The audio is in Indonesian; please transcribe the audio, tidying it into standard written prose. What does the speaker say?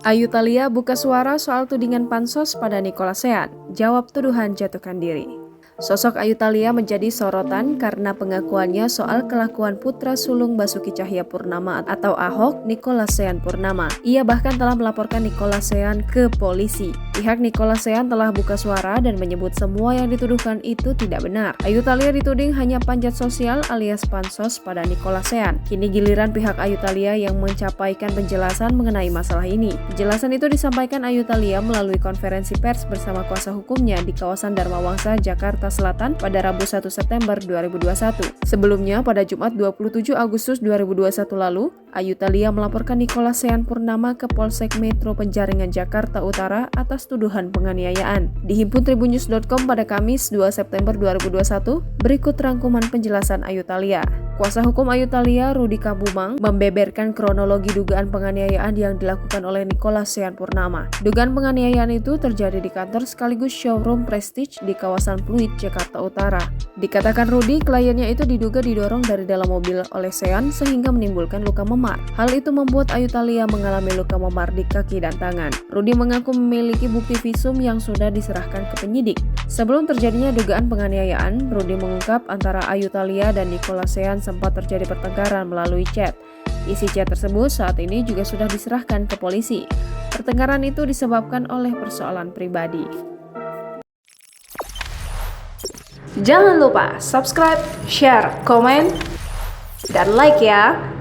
Ayu Thalia buka suara soal tudingan pansos pada Nicholas Sean, jawab tuduhan jatuhkan diri. Sosok Ayu Thalia menjadi sorotan karena pengakuannya soal kelakuan putra sulung Basuki Cahayapurnama atau Ahok, Nicholas Sean Purnama. Ia bahkan telah melaporkan Nicholas Sean ke polisi. Pihak Nicholas Sean telah buka suara dan menyebut semua yang dituduhkan itu tidak benar. Ayu Thalia dituding hanya panjat sosial alias pansos pada Nicholas Sean. Kini giliran pihak Ayu Thalia yang mencapaikan penjelasan mengenai masalah ini. Penjelasan itu disampaikan Ayu Thalia melalui konferensi pers bersama kuasa hukumnya di kawasan Dharma Wangsa, Jakarta Selatan pada Rabu 1 September 2021. Sebelumnya, pada Jumat 27 Agustus 2021 lalu, Ayu Thalia melaporkan Nicholas Sean Purnama ke Polsek Metro Penjaringan Jakarta Utara atas tuduhan penganiayaan. Dihimpun tribunnews.com pada Kamis 2 September 2021, berikut rangkuman penjelasan Ayu Thalia. Kuasa hukum Ayu Thalia, Rudi Kabumang, membeberkan kronologi dugaan penganiayaan yang dilakukan oleh Nicholas Sean Purnama. Dugaan penganiayaan itu terjadi di kantor sekaligus showroom Prestige di kawasan Pluit, Jakarta Utara. Dikatakan Rudi, kliennya itu diduga didorong dari dalam mobil oleh Sean sehingga menimbulkan luka memar. Hal itu membuat Ayu Thalia mengalami luka memar di kaki dan tangan. Rudi mengaku memiliki bukti visum yang sudah diserahkan ke penyidik. Sebelum terjadinya dugaan penganiayaan, Rudi mengungkap antara Ayu Thalia dan Nicholas Sean sempat terjadi pertengkaran melalui chat. Isi chat tersebut saat ini juga sudah diserahkan ke polisi. Pertengkaran itu disebabkan oleh persoalan pribadi. Jangan lupa subscribe, share, komen, dan like ya!